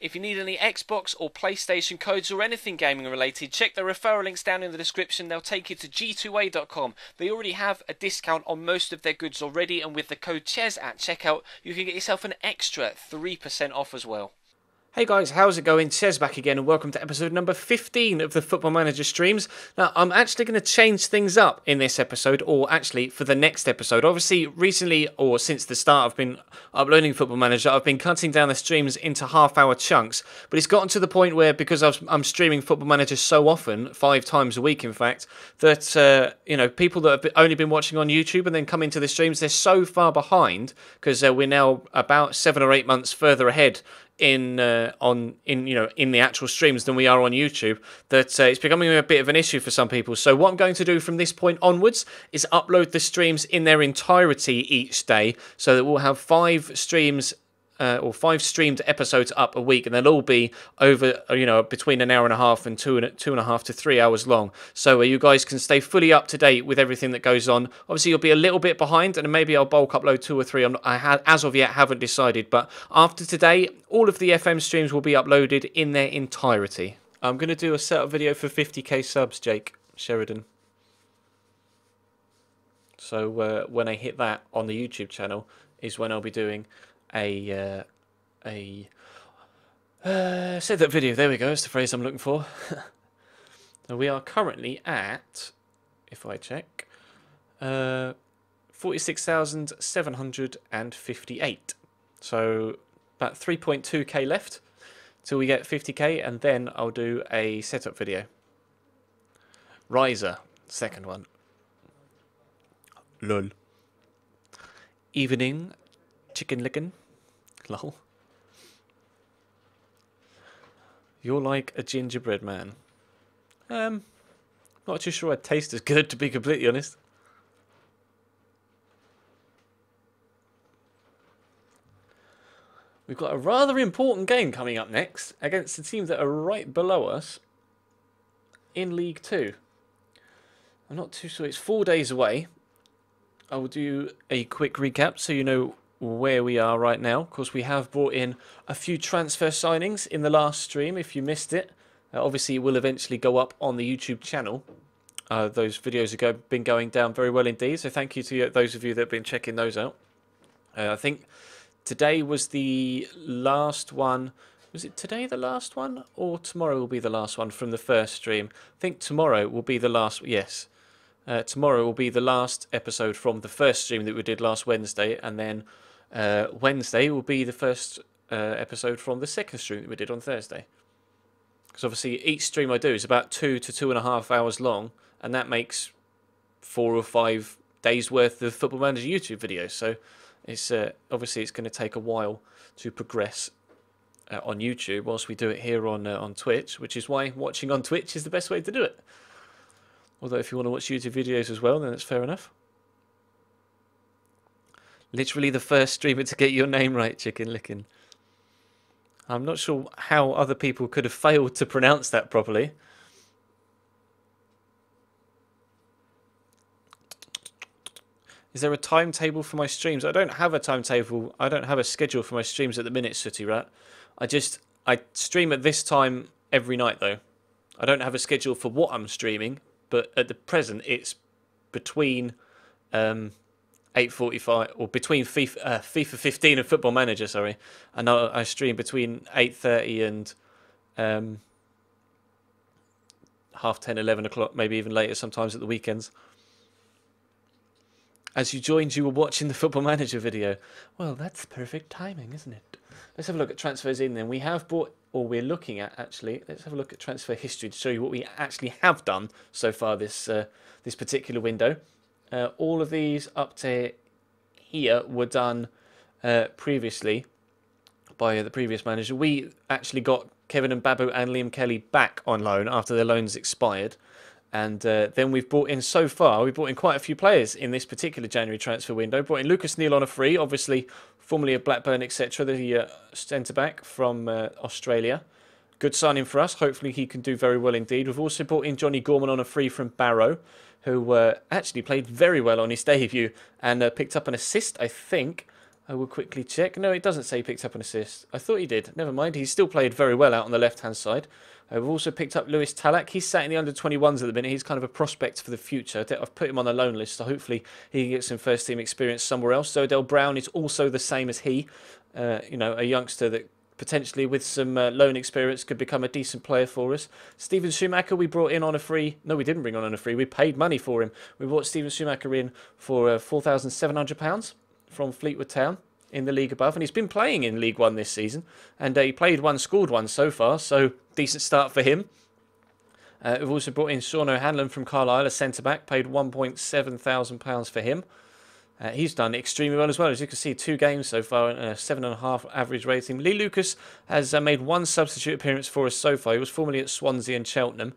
If you need any Xbox or PlayStation codes or anything gaming related, check the referral links down in the description. They'll take you to g2a.com. They already have a discount on most of their goods already, and with the code CHES at checkout, you can get yourself an extra 3% off as well. Hey guys, how's it going? Chez back again, and welcome to episode number 15 of the Football Manager streams. Now, I'm actually going to change things up in this episode, or actually for the next episode. Obviously, recently, or since the start, I've been uploading Football Manager. I've been cutting down the streams into half-hour chunks, but it's gotten to the point where, because I'm streaming Football Manager so often, 5 times a week in fact, that, people that have only been watching on YouTube and then come into the streams, they're so far behind, because we're now about 7 or 8 months further ahead in the actual streams than we are on YouTube, that it's becoming a bit of an issue for some people. So what I'm going to do from this point onwards is upload the streams in their entirety each day, so that we'll have 5 streams or 5 streamed episodes up a week, and they'll all be over, between an hour and a half and two and a half to 3 hours long. So you guys can stay fully up to date with everything that goes on. Obviously, you'll be a little bit behind, and maybe I'll bulk upload 2 or 3. As of yet, haven't decided. But after today, all of the FM streams will be uploaded in their entirety. I'm going to do a setup video for 50k subs, Jake Sheridan. So when I hit that on the YouTube channel is when I'll be doing a said that video. There we go. That's the phrase I'm looking for. So we are currently at, if I check, 46,758. So about 3.2k left till we get 50k, and then I'll do a setup video. Riser, second one. Lol. Evening, chicken licking. Lol. You're like a gingerbread man. Not too sure I'd taste as good, to be completely honest. We've got a rather important game coming up next against the teams that are right below us in League 2. I'm not too sure. It's 4 days away. I will do a quick recap so you know where we are right now. Of course, we have brought in a few transfer signings in the last stream. If you missed it, obviously it will eventually go up on the YouTube channel. Those videos have been going down very well indeed, so thank you to those of you that have been checking those out. I think today was the last one. Was it today the last one, or tomorrow will be the last one from the first stream? I think tomorrow will be the last. Yes, tomorrow will be the last episode from the first stream that we did last Wednesday, and then Wednesday will be the first episode from the second stream that we did on Thursday. Because obviously each stream I do is about 2 to 2.5 hours long, and that makes 4 or 5 days worth of Football Manager YouTube videos. So it's obviously it's going to take a while to progress on YouTube, whilst we do it here on Twitch, which is why watching on Twitch is the best way to do it. Although if you want to watch YouTube videos as well, then that's fair enough. Literally the first streamer to get your name right, Chicken Lickin'. I'm not sure how other people could have failed to pronounce that properly. Is there a timetable for my streams? I don't have a timetable. I don't have a schedule for my streams at the minute, Sooty Rat. I stream at this time every night, though. I don't have a schedule for what I'm streaming, but at the present it's between 8:45, or between FIFA 15 and Football Manager, sorry. I know I stream between 8:30 and 10:30, 11 o'clock, maybe even later sometimes at the weekends. As you joined, you were watching the Football Manager video. Well, that's perfect timing, isn't it? Let's have a look at transfers in then. We have bought, or we're looking at actually, let's have a look at transfer history to show you what we actually have done so far this particular window. All of these up to here were done previously by the previous manager. We actually got Kevin and Babu and Liam Kelly back on loan after their loans expired. And then we've brought in, so far, we've brought in quite a few players in this particular January transfer window. Brought in Lucas Neal on a free, obviously formerly of Blackburn, etc., the centre-back from Australia. Good signing for us. Hopefully he can do very well indeed. We've also brought in Johnny Gorman on a free from Barrow, who actually played very well on his debut and picked up an assist, I think, I will quickly check. No, it doesn't say he picked up an assist. I thought he did. Never mind. He's still played very well out on the left-hand side. We've also picked up Lewis Talak. He's sat in the under-21s at the minute. He's kind of a prospect for the future. I've put him on the loan list, so hopefully he can get some first-team experience somewhere else. So Odell Brown is also the same as he. You know, a youngster that potentially with some loan experience could become a decent player for us. Steven Schumacher we brought in on a free. No, we didn't bring on a free. We paid money for him. We brought Steven Schumacher in for £4,700 from Fleetwood Town in the league above, and he's been playing in League One this season, and he played one, scored one so far, so decent start for him. We've also brought in Sean O'Hanlon from Carlisle, a centre-back, paid £1,700 for him. He's done extremely well as well. As you can see, 2 games so far, and a 7.5 average rating. Lee Lucas has made 1 substitute appearance for us so far. He was formerly at Swansea and Cheltenham,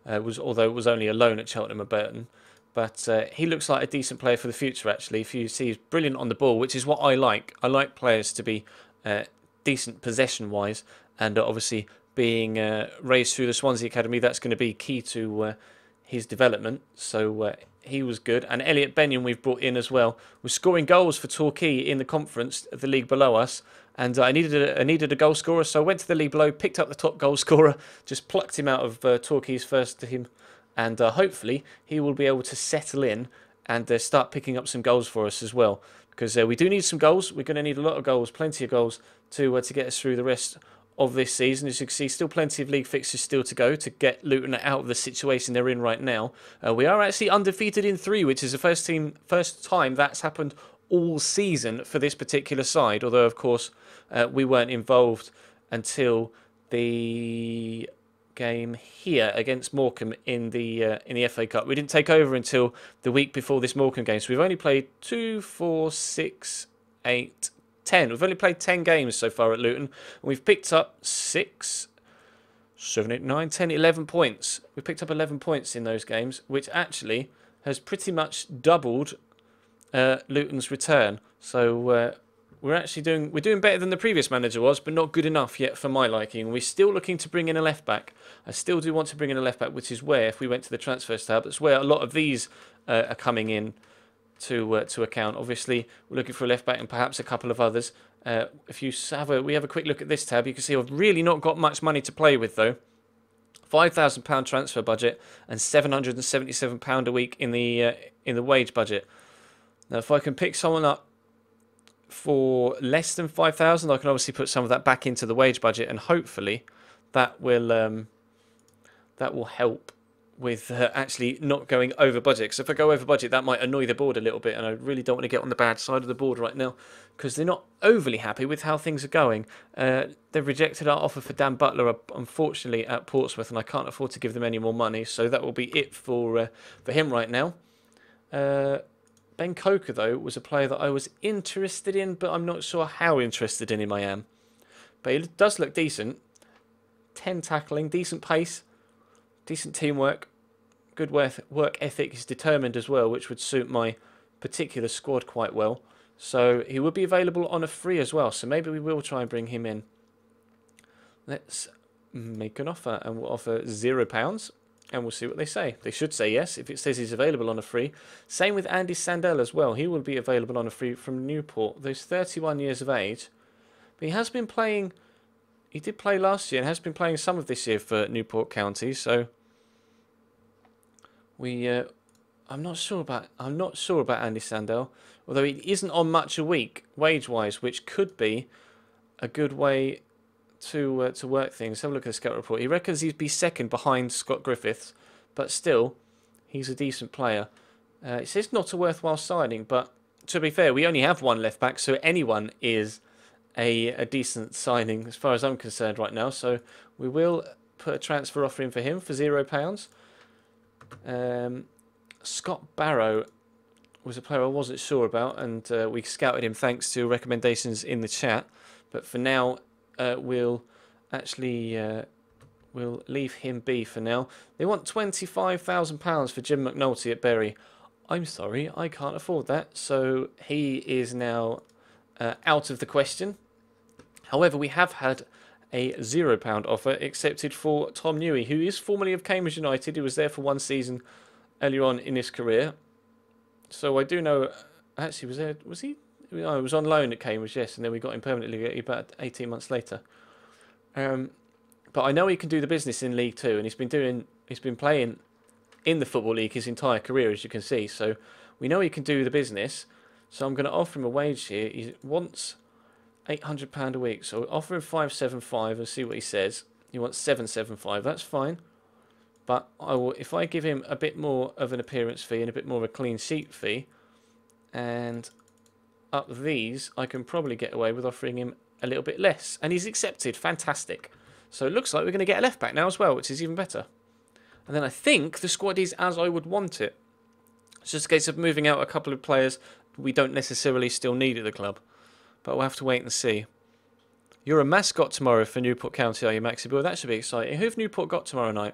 although it was only a loan at Cheltenham and Burton. But he looks like a decent player for the future, actually. If you see, he's brilliant on the ball, which is what I like. I like players to be decent possession-wise, and obviously being raised through the Swansea Academy, that's going to be key to his development. So he was good. And Elliot Benyon we've brought in as well. Was scoring goals for Torquay in the conference, the league below us. And I needed a goal scorer, so I went to the league below, picked up the top goal scorer, just plucked him out of Torquay's first team. And hopefully he will be able to settle in and start picking up some goals for us as well. Because we do need some goals. We're going to need a lot of goals, plenty of goals to get us through the rest of this season. As you can see, still plenty of league fixtures still to go to get Luton out of the situation they're in right now. We are actually undefeated in 3, which is the first time that's happened all season for this particular side. Although, of course, we weren't involved until the game here against Morecambe in the FA Cup. We didn't take over until the week before this Morecambe game, so we've only played 2, 4, 6, 8, 10. We've only played 10 games so far at Luton, and we've picked up 6, 7, 8, 9, 10, 11 points. We picked up 11 points in those games, which actually has pretty much doubled Luton's return. So we're doing better than the previous manager was, but not good enough yet for my liking. We're still looking to bring in a left back. I still do want to bring in a left back, which is where, if we went to the transfers tab, that's where a lot of these are coming in to account. Obviously, we're looking for a left back and perhaps a couple of others. If you we have a quick look at this tab, you can see I've really not got much money to play with though. £5,000 transfer budget and £777 a week in the wage budget. Now, if I can pick someone up for less than 5,000, I can obviously put some of that back into the wage budget, and hopefully that will help with actually not going over budget. Because if I go over budget, that might annoy the board a little bit, and I really don't want to get on the bad side of the board right now because they're not overly happy with how things are going. They've rejected our offer for Dan Butler, unfortunately, at Portsmouth, and I can't afford to give them any more money, so that will be it for him right now. Ben Coker, though, was a player that I was interested in, but I'm not sure how interested in him I am. But he does look decent. 10 tackling, decent pace, decent teamwork, good work ethic. He's determined as well, which would suit my particular squad quite well. So he would be available on a free as well, so maybe we will try and bring him in. Let's make an offer, and we'll offer £0. And we'll see what they say. They should say yes if it says he's available on a free. Same with Andy Sandell as well. He will be available on a free from Newport. He's 31 years of age. But he has been playing... He did play last year and has been playing some of this year for Newport County. So I'm not sure about Andy Sandell. Although he isn't on much a week wage-wise, which could be a good way to work things. Have a look at the scout report. He reckons he'd be second behind Scott Griffiths, but still, he's a decent player. It says not a worthwhile signing, but to be fair, we only have one left back, so anyone is a decent signing as far as I'm concerned right now. So we will put a transfer offer in for him for £0. Scott Barrow was a player I wasn't sure about, and we scouted him thanks to recommendations in the chat. But for now, we'll leave him be for now. They want £25,000 for Jim McNulty at Bury. I'm sorry, I can't afford that. So he is now out of the question. However, we have had a £0 offer accepted for Tom Newey, who is formerly of Cambridge United. He was there for one season earlier on in his career. So I do know. Actually, was he Oh, it was on loan at Cambridge, yes, and then we got him permanently about 18 months later. But I know he can do the business in League Two, and he's been playing in the Football League his entire career, as you can see. So we know he can do the business. So I'm going to offer him a wage here. He wants £800 a week, so we'll offer him 575 and see what he says. He wants 775. That's fine. But if I give him a bit more of an appearance fee and a bit more of a clean sheet fee, and up these, I can probably get away with offering him a little bit less. And he's accepted. Fantastic. So it looks like we're going to get a left back now as well, which is even better. And then I think the squad is as I would want it. It's just a case of moving out a couple of players we don't necessarily still need at the club. But we'll have to wait and see. You're a mascot tomorrow for Newport County, are you, Maxi Boy? That should be exciting. Who have Newport got tomorrow night?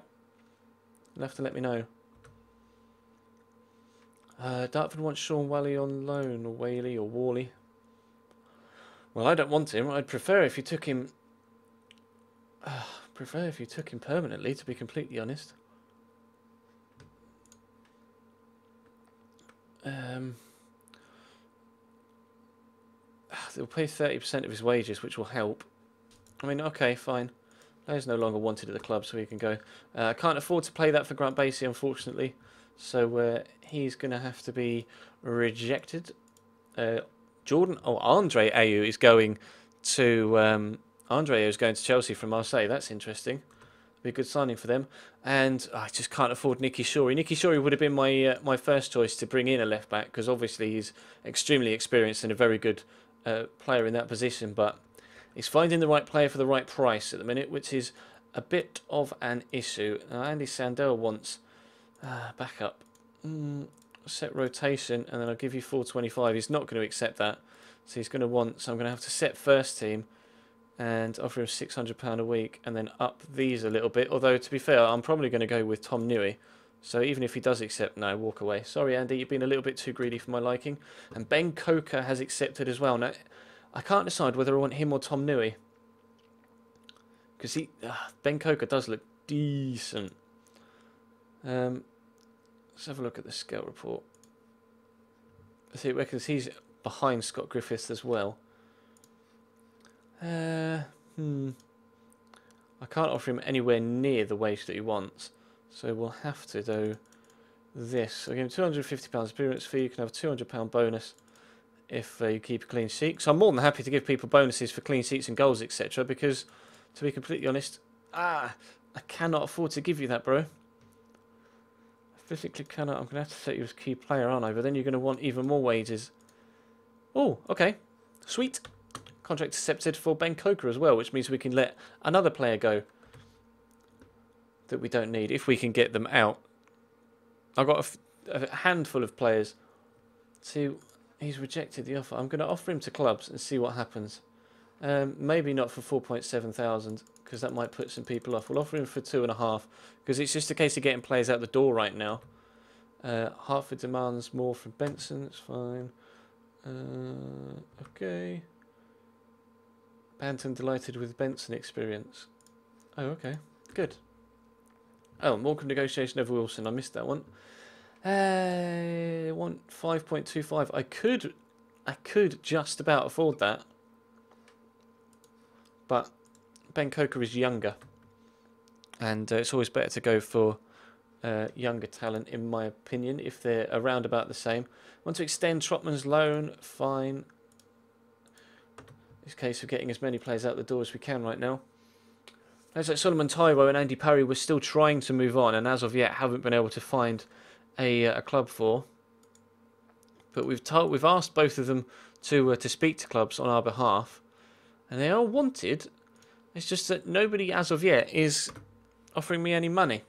You'll have to let me know. Dartford wants Sean Whalley on loan, or Whaley, or Worley. Well, I don't want him. I'd prefer if you took him... permanently, to be completely honest. They'll pay 30% of his wages, which will help. I mean, okay, fine. Player's no longer wanted at the club, so he can go. I can't afford to play that for Grant Basie, unfortunately. So he's going to have to be rejected. Andre Ayew is going to Chelsea from Marseille. That's interesting. Be a good signing for them. And I just can't afford Nicky Shorey. Nicky Shorey would have been my first choice to bring in a left back, because obviously he's extremely experienced and a very good player in that position. But he's finding the right player for the right price at the minute, which is a bit of an issue. Andy Sandell wants backup. Set rotation, and then I'll give you 425. He's not going to accept that. So he's going to want... So I'm going to have to set first team and offer him £600 a week, and then up these a little bit. Although, to be fair, I'm probably going to go with Tom Newey. So even if he does accept, no, walk away. Sorry, Andy, you've been a little bit too greedy for my liking. And Ben Coker has accepted as well. Now, I can't decide whether I want him or Tom Newey, because Ben Coker does look decent. Let's have a look at the scout report. See, it reckons he's behind Scott Griffiths as well. I can't offer him anywhere near the wage that he wants, so we'll have to do this. I'll give him £250 appearance fee. You can have a £200 bonus if you keep a clean sheet. So I'm more than happy to give people bonuses for clean sheets and goals, etc. Because, to be completely honest, I cannot afford to give you that, bro. Physically cannot. I'm going to have to set you as key player, aren't I? But then you're going to want even more wages. Oh, okay. Sweet. Contract accepted for Ben Coker as well, which means we can let another player go that we don't need, if we can get them out. I've got a handful of players. See, he's rejected the offer. I'm going to offer him to clubs and see what happens. Maybe not for 4,700, because that might put some people off. We'll offer him for 2.5, because it's just a case of getting players out the door right now. Hartford demands more from Benson. It's fine. Okay. Banton delighted with Benson experience. Oh, okay. Good. Oh, more negotiation over Wilson. I missed that one. I want 5.25. I could just about afford that. But Ben Coker is younger, and it's always better to go for younger talent, in my opinion, if they're around about the same. Want to extend Trotman's loan? Fine. This case of getting as many players out the door as we can right now. Looks like Solomon Taiwo and Andy Parry were still trying to move on, and as of yet haven't been able to find a club for. But we've asked both of them to speak to clubs on our behalf, and they are wanted. It's just that nobody as of yet is offering me any money.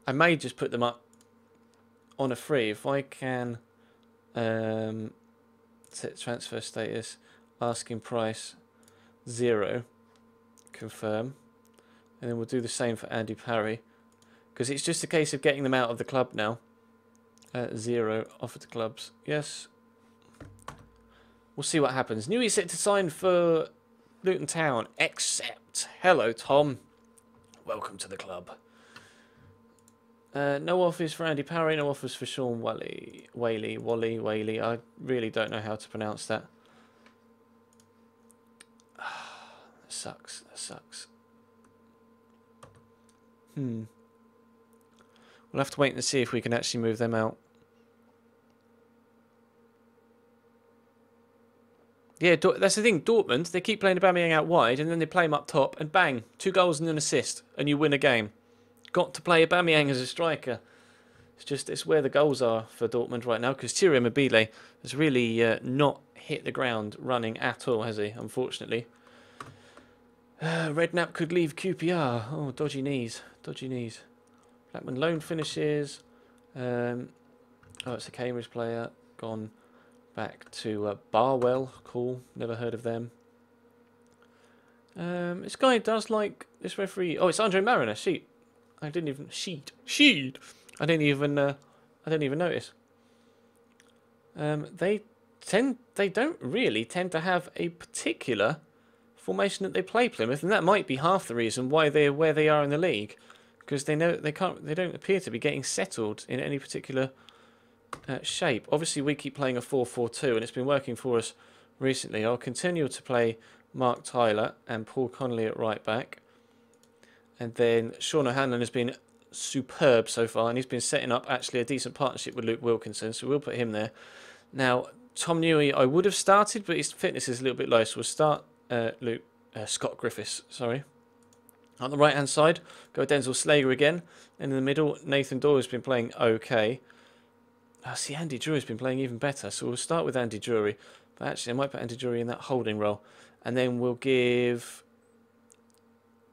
I may just put them up on a free if I can. Set transfer status, asking price 0, confirm, and then we'll do the same for Andy Parry, because it's just a case of getting them out of the club now. 0 offer to clubs. Yes. We'll see what happens. Newey set to sign for Luton Town. Accept. Hello, Tom. Welcome to the club. No offers for Andy Parry, no offers for Sean Whaley. I really don't know how to pronounce that. That sucks. That sucks. We'll have to wait and see if we can actually move them out. Yeah, that's the thing. Dortmund, they keep playing Aubameyang out wide, and then they play him up top, and bang, 2 goals and an assist, and you win a game. Got to play Aubameyang as a striker. It's where the goals are for Dortmund right now, because Thierry Mobile has really not hit the ground running at all, has he? Unfortunately. Redknapp could leave QPR. Oh, dodgy knees. Dodgy knees. Blackman loan finishes. Oh, it's a Cambridge player. Gone back to Barwell. Cool. Never heard of them. This guy does like this referee. Oh, it's Andre Mariner. Sheet. I didn't even sheet. I didn't even notice. They don't really tend to have a particular formation that they play, Plymouth, and that might be half the reason why they're where they are in the league, because they don't appear to be getting settled in any particular shape. Obviously, we keep playing a 4-4-2, and it's been working for us recently. I'll continue to play Mark Tyler and Paul Connolly at right back, and then Sean O'Hanlon has been superb so far, and he's been setting up actually a decent partnership with Luke Wilkinson, so we'll put him there. Now, Tom Newey, I would have started, but his fitness is a little bit low, so we'll start Scott Griffiths, sorry. On the right hand side, go Denzel Slager again, and in the middle, Nathan Doyle has been playing okay. See, Andy Drury's been playing even better, so we'll start with Andy Drury, but actually I might put Andy Drury in that holding role, and then we'll give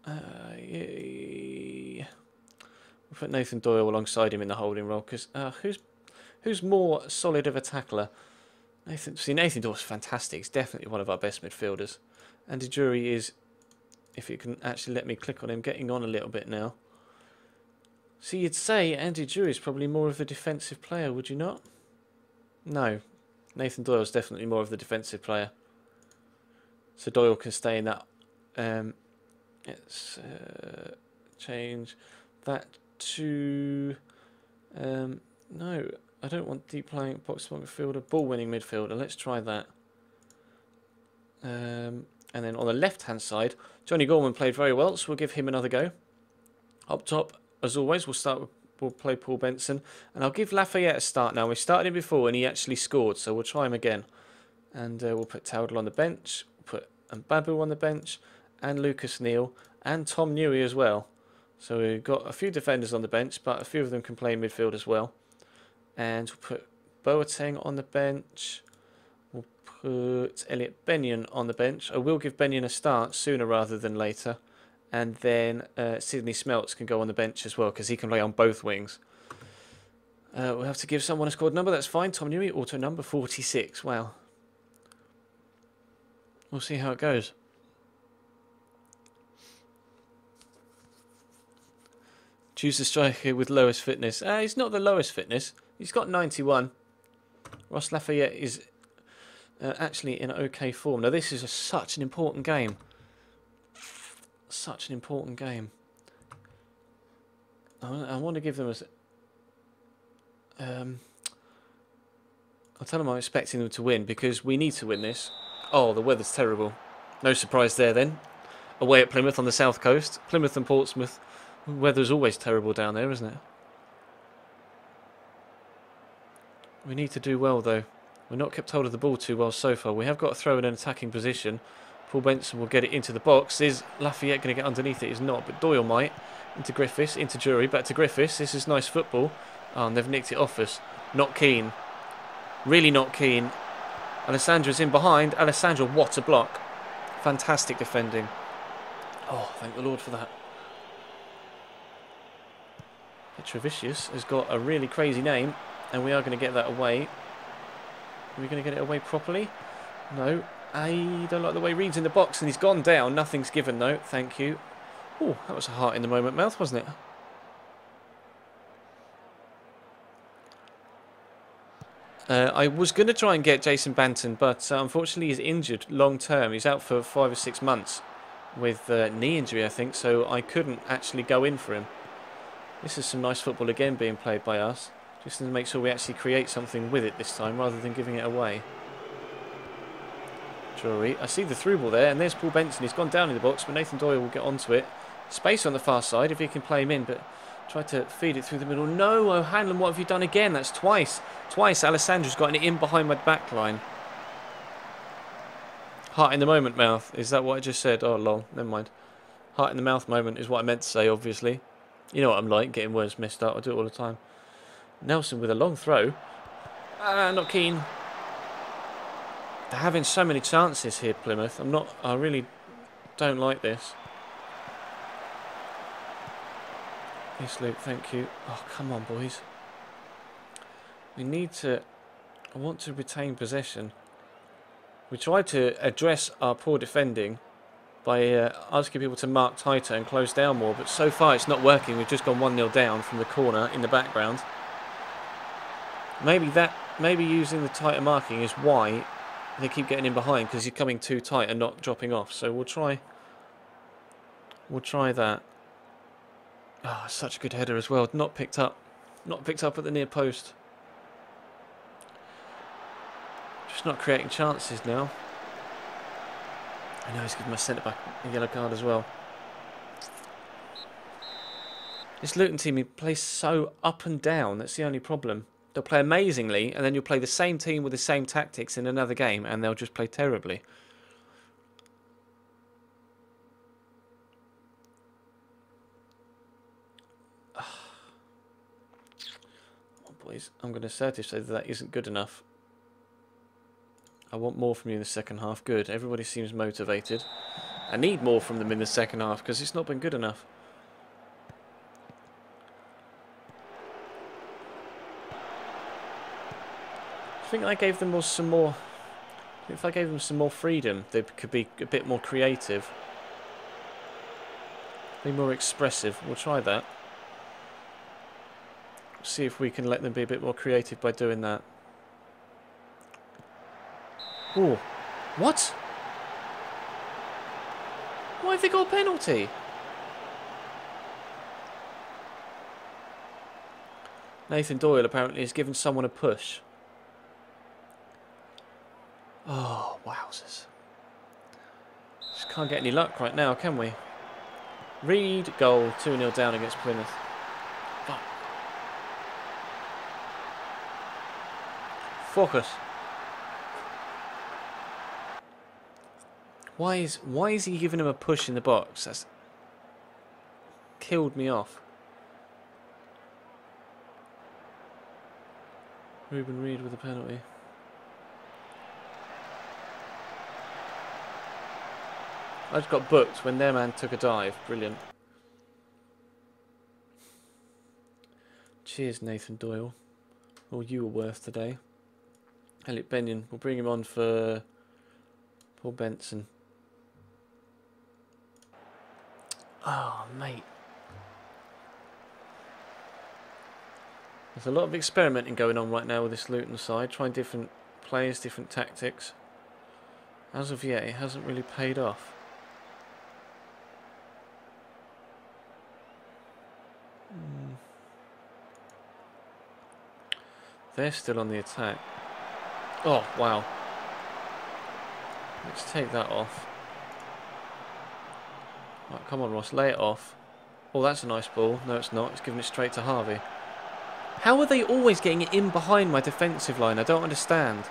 we'll put Nathan Doyle alongside him in the holding role, because who's more solid of a tackler? Nathan Doyle's fantastic. He's definitely one of our best midfielders. Andy Drury is, if you can actually let me click on him, getting on a little bit now. So you'd say Andy Drury is probably more of a defensive player, would you not? No. Nathan Doyle's definitely more of the defensive player. So Doyle can stay in that. Let's change that to... no, I don't want deep playing box midfielder, ball winning midfielder. Let's try that. And then on the left hand side, Johnny Gorman played very well, so we'll give him another go. Up top, as always, we'll play Paul Benson, and I'll give Lafayette a start now. We started him before and he actually scored, so we'll try him again. And we'll put Towdle on the bench, we'll put Babu on the bench, and Lucas Neal, and Tom Newey as well. So we've got a few defenders on the bench, but a few of them can play midfield as well. And we'll put Boateng on the bench. We'll put Elliot Benyon on the bench. I will give Benyon a start sooner rather than later. And then Sidney Smelts can go on the bench as well, because he can play on both wings. We'll have to give someone a squad number. That's fine. Tom Newey, auto number 46. Wow. We'll see how it goes. Choose the striker with lowest fitness. He's not the lowest fitness. He's got 91. Ross Lafayette is actually in okay form. Now this is such an important game. Such an important game. I want to give them I'll tell them I'm expecting them to win, because we need to win this. Oh, the weather's terrible. No surprise there then. Away at Plymouth on the south coast. Plymouth and Portsmouth. Weather's always terrible down there, isn't it? We need to do well, though. We're not kept hold of the ball too well so far. We have got to throw in an attacking position. Paul Benson will get it into the box. Is Lafayette going to get underneath it? He's not, but Doyle might. Into Griffiths, into Drury, back to Griffiths. This is nice football. Oh, and they've nicked it off us. Not keen. Really not keen. Alessandra's in behind. Alessandra, what a block. Fantastic defending. Oh, thank the Lord for that. Petrovicius has got a really crazy name, and we are going to get that away. Are we going to get it away properly? No. I don't like the way Reed's in the box, and he's gone down. Nothing's given, though. Thank you. Oh, that was a heart in the moment mouth, wasn't it? I was going to try and get Jason Banton, but unfortunately he's injured long term. He's out for 5 or 6 months with knee injury, I think, so I couldn't actually go in for him. This is some nice football again being played by us. Just to make sure we actually create something with it this time rather than giving it away. Drury. I see the through ball there, and there's Paul Benson. He's gone down in the box, but Nathan Doyle will get onto it. Space on the far side if he can play him in, but try to feed it through the middle. No, O'Hanlon, what have you done again? That's twice. Twice Alessandra's gotten it in behind my back line. Heart in the moment, mouth. Is that what I just said? Oh, lol. Never mind. Heart in the mouth moment is what I meant to say, obviously. You know what I'm like, getting words messed up. I do it all the time. Nelson with a long throw. Not keen. They're having so many chances here, Plymouth. I really don't like this. Yes, Luke, thank you. Oh, come on, boys. We need to... I want to retain possession. We tried to address our poor defending by asking people to mark tighter and close down more, but so far it's not working. We've just gone 1-0 down from the corner in the background. Maybe using the tighter marking is why they keep getting in behind, because you're coming too tight and not dropping off. So we'll try that. Ah, such a good header as well. Not picked up at the near post. Just not creating chances now. I know he's giving my centre back a yellow card as well. This Luton team, he plays so up and down. That's the only problem. They'll play amazingly, and then you'll play the same team with the same tactics in another game, and they'll just play terribly. Oh, boys, I'm going to assertive say that isn't good enough. I want more from you in the second half. Good. Everybody seems motivated. I need more from them in the second half because it's not been good enough. I think I gave them some more. If I gave them some more freedom, they could be a bit more creative, be more expressive. We'll try that. See if we can let them be a bit more creative by doing that. Oh, what? Why have they got a penalty? Nathan Doyle apparently has given someone a push. Oh, wowzers. Just can't get any luck right now, can we? Reed, goal, 2-0 down against Plymouth. Fuck. Focus. Why is he giving him a push in the box? That's killed me off. Ruben Reed with a penalty. I just got booked when their man took a dive. Brilliant. Cheers, Nathan Doyle. All you were worth today. Elliot Benyon. We'll bring him on for Paul Benson. Oh, mate. There's a lot of experimenting going on right now with this Luton side. Trying different players, different tactics. As of yet, it hasn't really paid off. They're still on the attack. Oh, wow. Let's take that off. Right, come on, Ross, lay it off. Oh, that's a nice ball. No, it's not. It's giving it straight to Harvey. How are they always getting it in behind my defensive line? I don't understand.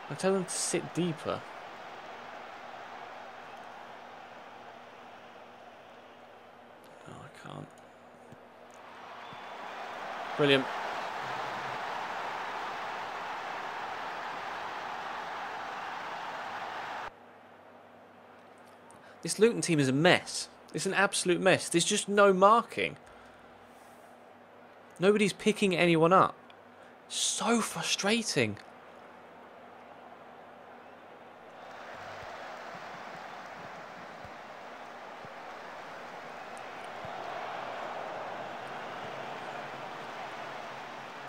I tell them to sit deeper. Oh, I can't. Brilliant. This Luton team is a mess. It's an absolute mess. There's just no marking. Nobody's picking anyone up. So frustrating.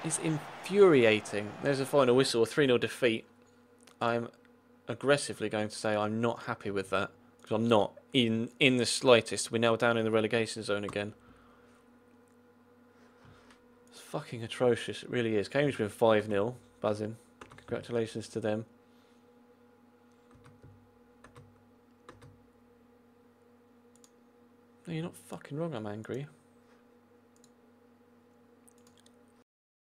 It's infuriating. There's a final whistle, a 3-0 defeat. I'm aggressively going to say I'm not happy with that. Because I'm not in the slightest. We're now down in the relegation zone again. It's fucking atrocious. It really is. Cambridge win 5-0. Buzzing. Congratulations to them. No, you're not fucking wrong. I'm angry.